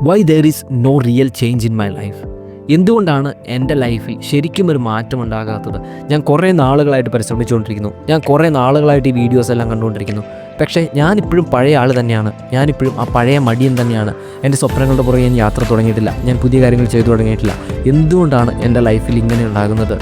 Y there is no real change in my life? എന്തുകൊണ്ടാണ് എൻ്റെ ലൈഫിൽ ശരിക്കും ഒരു മാറ്റം ഉണ്ടാകാത്തത്? ഞാൻ കുറേ നാളുകളായിട്ട് പരിശ്രമിച്ചുകൊണ്ടിരിക്കുന്നു, ഞാൻ കുറേ നാളുകളായിട്ട് ഈ വീഡിയോസ് എല്ലാം കണ്ടുകൊണ്ടിരിക്കുന്നു. പക്ഷേ ഞാനിപ്പോഴും പഴയ ആൾ തന്നെയാണ്, ഞാനിപ്പോഴും ആ പഴയ മടിയൻ തന്നെയാണ്. എൻ്റെ സ്വപ്നങ്ങളുടെ പുറകെ ഞാൻ യാത്ര തുടങ്ങിയിട്ടില്ല, ഞാൻ പുതിയ കാര്യങ്ങൾ ചെയ്തു തുടങ്ങിയിട്ടില്ല. എന്തുകൊണ്ടാണ് എൻ്റെ ലൈഫിൽ ഇങ്ങനെ ഉണ്ടാകുന്നത്?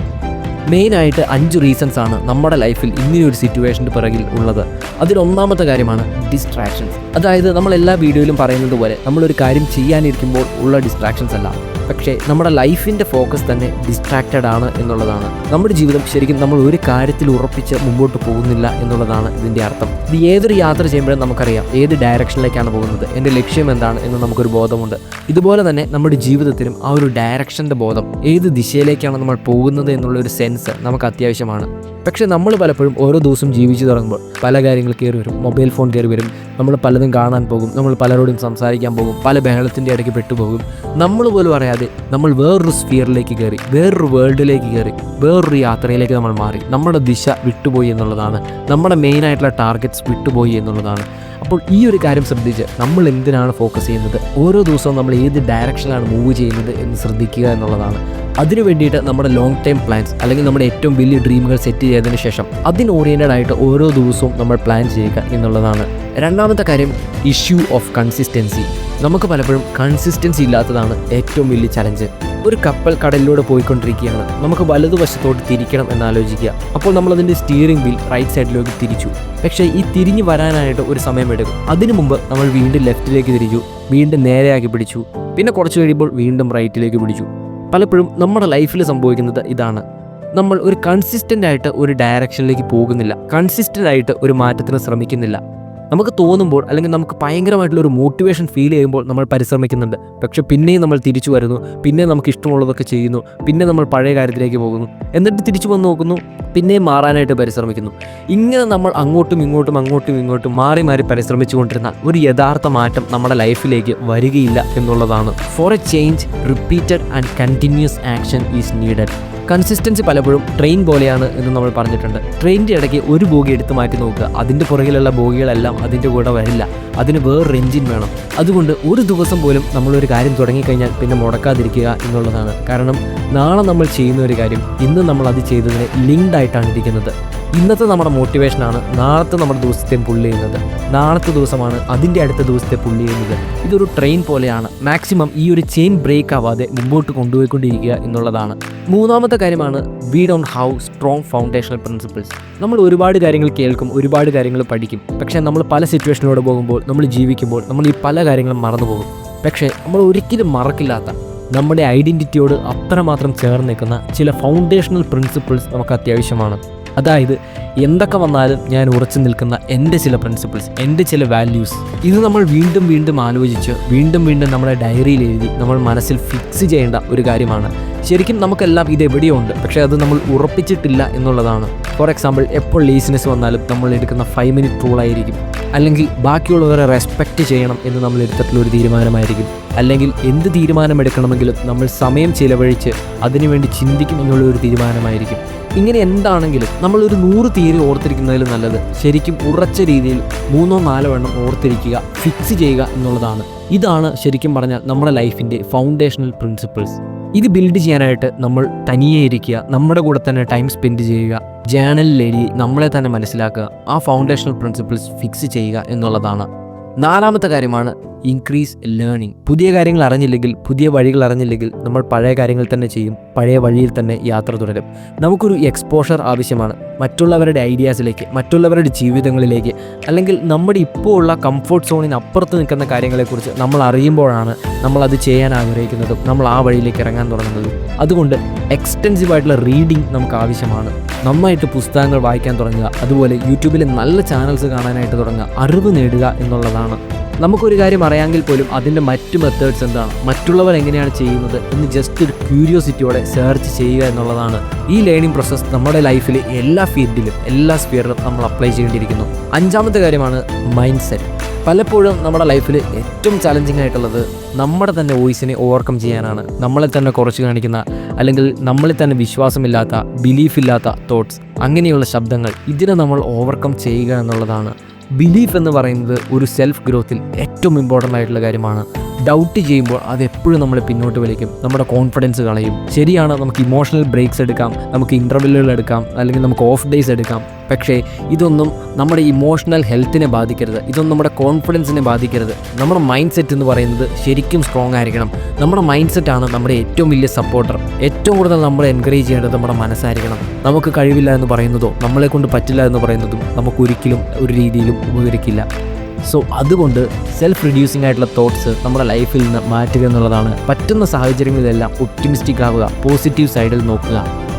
മെയിനായിട്ട് 5 റീസൺസ് ആണ് നമ്മുടെ ലൈഫിൽ ഇങ്ങനെയൊരു സിറ്റുവേഷൻ്റെ പിറകിൽ ഉള്ളത്. അതിലൊന്നാമത്തെ കാര്യമാണ് ഡിസ്ട്രാക്ഷൻസ്. അതായത് നമ്മൾ എല്ലാ വീഡിയോയിലും പറയുന്നത് പോലെ നമ്മളൊരു കാര്യം ചെയ്യാനിരിക്കുമ്പോൾ ഉള്ള ഡിസ്ട്രാക്ഷൻസ് അല്ല, പക്ഷേ നമ്മുടെ ലൈഫിൻ്റെ ഫോക്കസ് തന്നെ ഡിസ്ട്രാക്റ്റഡ് ആണ് എന്നുള്ളതാണ്. നമ്മുടെ ജീവിതം ശരിക്കും നമ്മൾ ഒരു കാര്യത്തിൽ ഉറപ്പിച്ച് മുമ്പോട്ട് പോകുന്നില്ല എന്നുള്ളതാണ് ഇതിൻ്റെ അർത്ഥം. ഇത് ഏതൊരു യാത്ര ചെയ്യുമ്പോഴും നമുക്കറിയാം ഏത് ഡയറക്ഷനിലേക്കാണ് പോകുന്നത്, എൻ്റെ ലക്ഷ്യം എന്താണ് എന്ന് നമുക്കൊരു ബോധമുണ്ട്. ഇതുപോലെ തന്നെ നമ്മുടെ ജീവിതത്തിലും ആ ഒരു ഡയറക്ഷൻ്റെ ബോധം, ഏത് ദിശയിലേക്കാണ് നമ്മൾ പോകുന്നത് എന്നുള്ളൊരു സെൻസ് നമുക്ക് അത്യാവശ്യമാണ്. പക്ഷേ നമ്മൾ പലപ്പോഴും ഓരോ ദിവസവും ജീവിച്ചു തുടങ്ങുമ്പോൾ പല കാര്യങ്ങൾ കയറി വരും, മൊബൈൽ ഫോൺ കയറി വരും, നമ്മൾ പലതും കാണാൻ പോകും, നമ്മൾ പലരോടും സംസാരിക്കാൻ പോകും, പല ബഹളത്തിൻ്റെ ഇടയ്ക്ക് പെട്ടുപോകും. നമ്മൾ പോലും അറിയാതെ നമ്മൾ വേറൊരു സ്ഫിയറിലേക്ക് കയറി, വേറൊരു വേൾഡിലേക്ക് കയറി, വേറൊരു യാത്രയിലേക്ക് നമ്മൾ മാറി. നമ്മുടെ ദിശ വിട്ടുപോയി എന്നുള്ളതാണ്, നമ്മുടെ മെയിനായിട്ടുള്ള ടാർഗറ്റ്സ് വിട്ടുപോയി എന്നുള്ളതാണ്. അപ്പോൾ ഈ ഒരു കാര്യം ശ്രദ്ധിച്ച് നമ്മൾ എന്തിനാണ് ഫോക്കസ് ചെയ്യുന്നത്, ഓരോ ദിവസവും നമ്മൾ ഏത് ഡയറക്ഷനിലാണ് മൂവ് ചെയ്യുന്നത് എന്ന് ശ്രദ്ധിക്കുക എന്നുള്ളതാണ്. അതിനു വേണ്ടിയിട്ട് നമ്മുടെ ലോങ് ടൈം പ്ലാൻസ് അല്ലെങ്കിൽ നമ്മുടെ ഏറ്റവും വലിയ ഡ്രീമുകൾ സെറ്റ് ചെയ്തതിന് ശേഷം അതിന് ഓറിയൻറ്റഡ് ആയിട്ട് ഓരോ ദിവസവും നമ്മൾ പ്ലാൻ ചെയ്യുക എന്നുള്ളതാണ്. രണ്ടാമത്തെ കാര്യം ഇഷ്യൂ ഓഫ് കൺസിസ്റ്റൻസി. നമുക്ക് പലപ്പോഴും കൺസിസ്റ്റൻസി ഇല്ലാത്തതാണ് ഏറ്റവും വലിയ ചലഞ്ച്. ഒരു കപ്പൽ കടലിലൂടെ പോയിക്കൊണ്ടിരിക്കുകയാണ്, നമുക്ക് വലതുവശത്തോട്ട് തിരിക്കണം എന്നാലോചിക്കുക. അപ്പോൾ നമ്മളതിൻ്റെ സ്റ്റിയറിംഗ് വീൽ റൈറ്റ് സൈഡിലേക്ക് തിരിച്ചു, പക്ഷേ ഈ തിരിഞ്ഞു വരാനായിട്ട് ഒരു സമയമെടുക്കും. അതിനു മുമ്പ് നമ്മൾ വീണ്ടും ലെഫ്റ്റിലേക്ക് തിരിച്ചു, വീണ്ടും നേരെയാക്കി പിടിച്ചു, പിന്നെ കുറച്ച് കഴിയുമ്പോൾ വീണ്ടും റൈറ്റിലേക്ക് പിടിച്ചു. പലപ്പോഴും നമ്മുടെ ലൈഫിൽ സംഭവിക്കുന്നത് ഇതാണ്. നമ്മൾ ഒരു കൺസിസ്റ്റൻ്റ് ആയിട്ട് ഒരു ഡയറക്ഷനിലേക്ക് പോകുന്നില്ല, കൺസിസ്റ്റൻ്റ് ആയിട്ട് ഒരു മാറ്റത്തിന് ശ്രമിക്കുന്നില്ല. നമുക്ക് തോന്നുമ്പോൾ അല്ലെങ്കിൽ നമുക്ക് ഭയങ്കരമായിട്ടുള്ളൊരു മോട്ടിവേഷൻ ഫീൽ ചെയ്യുമ്പോൾ നമ്മൾ പരിശ്രമിക്കുന്നുണ്ട്, പക്ഷെ പിന്നെയും നമ്മൾ തിരിച്ചു വരുന്നു, പിന്നെ നമുക്ക് ഇഷ്ടമുള്ളതൊക്കെ ചെയ്യുന്നു, പിന്നെ നമ്മൾ പഴയ കാര്യത്തിലേക്ക് പോകുന്നു, എന്നിട്ട് തിരിച്ചു വന്ന് നോക്കുന്നു, പിന്നെയും മാറാനായിട്ട് പരിശ്രമിക്കുന്നു. ഇങ്ങനെ നമ്മൾ അങ്ങോട്ടും ഇങ്ങോട്ടും മാറി പരിശ്രമിച്ചുകൊണ്ടിരുന്ന ഒരു യഥാർത്ഥ മാറ്റം നമ്മുടെ ലൈഫിലേക്ക് വരികയില്ല എന്നുള്ളതാണ്. For a change repeated and continuous action is needed. Consistency പലപ്പോഴും ട്രെയിൻ പോലെയാണ് എന്ന് നമ്മൾ പറഞ്ഞിട്ടുണ്ട്. ട്രെയിനിൻ്റെ ഇടയ്ക്ക് ഒരു ബോഗി എടുത്ത് മാറ്റി നോക്കുക, അതിൻ്റെ പുറകിലുള്ള ബോഗികളെല്ലാം അതിൻ്റെ കൂടെ വരില്ല, അതിന് വേറൊരു എൻജിൻ വേണം. അതുകൊണ്ട് ഒരു ദിവസം പോലും നമ്മളൊരു കാര്യം തുടങ്ങിക്കഴിഞ്ഞാൽ പിന്നെ മുടക്കാതിരിക്കുക എന്നുള്ളതാണ്. കാരണം നാളെ നമ്മൾ ചെയ്യുന്ന ഒരു കാര്യം ഇന്ന് നമ്മൾ അത് ചെയ്തതിന് ലിങ്ക്ഡ് ആയിട്ടാണ് ഇരിക്കുന്നത്. ഇന്നത്തെ നമ്മുടെ മോട്ടിവേഷനാണ് നാളത്തെ നമ്മുടെ ദിവസത്തെ പുള്ളി ചെയ്യുന്നത്, നാളത്തെ ദിവസമാണ് അതിൻ്റെ അടുത്ത ദിവസത്തെ പുള്ളി ചെയ്യുന്നത്. ഇതൊരു ട്രെയിൻ പോലെയാണ്. മാക്സിമം ഈ ഒരു ചെയിൻ ബ്രേക്ക് ആവാതെ മുമ്പോട്ട് കൊണ്ടുപോയിക്കൊണ്ടിരിക്കുക എന്നുള്ളതാണ്. മൂന്നാമത്തെ കാര്യമാണ് we don't have strong foundational principles. നമ്മൾ ഒരുപാട് കാര്യങ്ങൾ കേൾക്കും, ഒരുപാട് കാര്യങ്ങൾ പഠിക്കും, പക്ഷേ നമ്മൾ പല സിറ്റുവേഷനിലൂടെ പോകുമ്പോൾ, നമ്മൾ ജീവിക്കുമ്പോൾ നമ്മൾ ഈ പല കാര്യങ്ങളും മറന്നു പോകും. പക്ഷേ നമ്മൾ ഒരിക്കലും മറക്കില്ലാത്ത, നമ്മുടെ ഐഡൻറ്റിറ്റിയോട് അത്രമാത്രം ചേർന്ന് നിൽക്കുന്ന ചില ഫൗണ്ടേഷണൽ പ്രിൻസിപ്പിൾസ് നമുക്ക് അത്യാവശ്യമാണ്. അതായത് എന്തൊക്കെ വന്നാലും ഞാൻ ഉറച്ചു നിൽക്കുന്ന എൻ്റെ ചില പ്രിൻസിപ്പിൾസ്, എൻ്റെ ചില വാല്യൂസ്. ഇത് നമ്മൾ വീണ്ടും ആലോചിച്ച് വീണ്ടും നമ്മുടെ ഡയറിയിൽ എഴുതി നമ്മൾ മനസ്സിൽ ഫിക്സ് ചെയ്യേണ്ട ഒരു കാര്യമാണ്. ശരിക്കും നമുക്കെല്ലാം ഇത് എവിടെയോ ഉണ്ട്, പക്ഷേ അത് നമ്മൾ ഉറപ്പിച്ചിട്ടില്ല എന്നുള്ളതാണ്. ഫോർ എക്സാമ്പിൾ, എപ്പോൾ ലേസിനെസ് വന്നാലും നമ്മൾ എടുക്കുന്ന 5 മിനിറ്റ് റൂളായിരിക്കും, അല്ലെങ്കിൽ ബാക്കിയുള്ളവരെ റെസ്പെക്റ്റ് ചെയ്യണം എന്ന് നമ്മൾ എടുത്തിട്ടുള്ളൊരു തീരുമാനമായിരിക്കും, അല്ലെങ്കിൽ എന്ത് തീരുമാനമെടുക്കണമെങ്കിലും നമ്മൾ സമയം ചിലവഴിച്ച് അതിനുവേണ്ടി ചിന്തിക്കും എന്നുള്ളൊരു തീരുമാനമായിരിക്കും. ഇങ്ങനെ എന്താണെങ്കിലും നമ്മളൊരു 100 തീയതി ഓർത്തിരിക്കുന്നതിലും നല്ലത് ശരിക്കും ഉറച്ച രീതിയിൽ 3-4 എണ്ണം ഓർത്തിരിക്കുക, ഫിക്സ് ചെയ്യുക എന്നുള്ളതാണ്. ഇതാണ് ശരിക്കും പറഞ്ഞാൽ നമ്മുടെ ലൈഫിൻ്റെ ഫൗണ്ടേഷണൽ പ്രിൻസിപ്പിൾസ്. ഇത് ബിൽഡ് ചെയ്യാനായിട്ട് നമ്മൾ തനിയെ ഇരിക്കുക, നമ്മുടെ കൂടെ തന്നെ ടൈം സ്പെൻഡ് ചെയ്യുക, ജേണലിൽ എഴുതി നമ്മളെ തന്നെ മനസ്സിലാക്കുക, ആ ഫൗണ്ടേഷണൽ പ്രിൻസിപ്പിൾസ് ഫിക്സ് ചെയ്യുക എന്നുള്ളതാണ്. നാലാമത്തെ കാര്യമാണ് ഇൻക്രീസ് ലേണിംഗ്. പുതിയ കാര്യങ്ങൾ അറിഞ്ഞില്ലെങ്കിൽ, പുതിയ വഴികൾ അറിഞ്ഞില്ലെങ്കിൽ നമ്മൾ പഴയ കാര്യങ്ങൾ തന്നെ ചെയ്യും, പഴയ വഴിയിൽ തന്നെ യാത്ര തുടരും. നമുക്കൊരു എക്സ്പോഷർ ആവശ്യമാണ് മറ്റുള്ളവരുടെ ഐഡിയാസിലേക്ക്, മറ്റുള്ളവരുടെ ജീവിതങ്ങളിലേക്ക്, അല്ലെങ്കിൽ നമ്മുടെ ഇപ്പോൾ ഉള്ള കംഫർട്ട് സോണിന് അപ്പുറത്ത് നിൽക്കുന്ന കാര്യങ്ങളെക്കുറിച്ച് നമ്മൾ അറിയുമ്പോഴാണ് നമ്മളത് ചെയ്യാൻ ആഗ്രഹിക്കുന്നതും നമ്മൾ ആ വഴിയിലേക്ക് ഇറങ്ങാൻ തുടങ്ങുന്നതും. അതുകൊണ്ട് എക്സ്റ്റെൻസീവായിട്ടുള്ള റീഡിങ് നമുക്ക് ആവശ്യമാണ്. നന്നായിട്ട് പുസ്തകങ്ങൾ വായിക്കാൻ തുടങ്ങുക, അതുപോലെ യൂട്യൂബിൽ നല്ല ചാനൽസ് കാണാനായിട്ട് തുടങ്ങുക, അറിവ് നേടുക എന്നുള്ളതാണ്. നമുക്കൊരു കാര്യം അറിയാമെങ്കിൽ പോലും അതിൻ്റെ മറ്റു മെത്തേഡ്സ് എന്താണ്, മറ്റുള്ളവർ എങ്ങനെയാണ് ചെയ്യുന്നത് എന്ന് ജസ്റ്റ് ഒരു ക്യൂരിയോസിറ്റിയോടെ സെർച്ച് ചെയ്യുക എന്നുള്ളതാണ്. ഈ ലേണിംഗ് പ്രോസസ്സ് നമ്മുടെ ലൈഫിൽ എല്ലാ ഫീൽഡിലും, എല്ലാ സ്ഫിയറിലും നമ്മൾ അപ്ലൈ ചെയ്യേണ്ടിയിരിക്കുന്നു. അഞ്ചാമത്തെ കാര്യമാണ് മൈൻഡ് സെറ്റ്. പലപ്പോഴും നമ്മുടെ ലൈഫിൽ ഏറ്റവും ചാലഞ്ചിങ് ആയിട്ടുള്ളത് നമ്മുടെ തന്നെ വോയിസിനെ ഓവർകം ചെയ്യാനാണ്. നമ്മളെ തന്നെ കുറച്ച് കാണിക്കുന്ന, അല്ലെങ്കിൽ നമ്മളിൽ തന്നെ വിശ്വാസമില്ലാത്ത, ബിലീഫില്ലാത്ത തോട്ട്സ്, അങ്ങനെയുള്ള ശബ്ദങ്ങൾ, ഇതിനെ നമ്മൾ ഓവർകം ചെയ്യുക എന്നുള്ളതാണ്. ബിലീഫ് എന്ന് പറയുന്നത് ഒരു സെൽഫ് ഗ്രോത്തിൽ ഏറ്റവും ഇമ്പോർട്ടൻ്റ് ആയിട്ടുള്ള കാര്യമാണ്. ഡൗട്ട് ചെയ്യുമ്പോൾ അത് എപ്പോഴും നമ്മളെ പിന്നോട്ട് വലിക്കും, നമ്മുടെ കോൺഫിഡൻസ് കളയും. ശരിയാണ്, നമുക്ക് ഇമോഷണൽ ബ്രേക്സ് എടുക്കാം, നമുക്ക് ഇൻ്റർവെല്ലുകൾ എടുക്കാം, അല്ലെങ്കിൽ നമുക്ക് ഓഫ് ഡേയ്സ് എടുക്കാം. പക്ഷേ ഇതൊന്നും നമ്മുടെ ഇമോഷണൽ ഹെൽത്തിനെ ബാധിക്കരുത്, ഇതൊന്നും നമ്മുടെ കോൺഫിഡൻസിനെ ബാധിക്കരുത്. നമ്മുടെ മൈൻഡ് സെറ്റ് എന്ന് പറയുന്നത് ശരിക്കും സ്ട്രോങ് ആയിരിക്കണം. നമ്മുടെ മൈൻഡ് സെറ്റാണ് നമ്മുടെ ഏറ്റവും വലിയ സപ്പോർട്ടർ. ഏറ്റവും കൂടുതൽ നമ്മൾ എൻകറേജ് ചെയ്യേണ്ടത് നമ്മുടെ മനസ്സായിരിക്കണം. നമുക്ക് കഴിവില്ല എന്ന് പറയുന്നതോ നമ്മളെ കൊണ്ട് പറ്റില്ല എന്ന് പറയുന്നതും നമുക്കൊരിക്കലും ഒരു രീതിയിലും ഉപകരിക്കില്ല. സോ അതുകൊണ്ട് സെൽഫ് റിഡ്യൂസിംഗ് ആയിട്ടുള്ള തോട്ട്സ് നമ്മുടെ ലൈഫിൽ നിന്ന് മാറ്റുക എന്നുള്ളതാണ്. പറ്റുന്ന സാഹചര്യങ്ങളിലെല്ലാം ഒപ്റ്റിമിസ്റ്റിക് ആവുക, പോസിറ്റീവ് സൈഡിൽ നോക്കുക,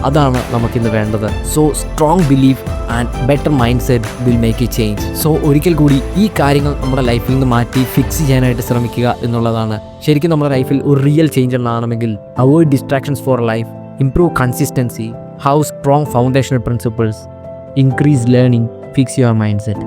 അതാണ് നമുക്കിന്ന് വേണ്ടത്. So strong belief and better mindset will make a change. So ഒരിക്കൽ കൂടി ഈ കാര്യങ്ങൾ നമ്മുടെ ലൈഫിൽ നിന്ന് മാറ്റി ഫിക്സ് ചെയ്യാനായിട്ട് ശ്രമിക്കുക എന്നുള്ളതാണ്. ശരിക്കും നമ്മുടെ ലൈഫിൽ ഒരു റിയൽ ചേഞ്ച് ഉണ്ടാകണമെങ്കിൽ avoid distractions four life, improve consistency, how strong foundational principles, increase learning, fix your mind set.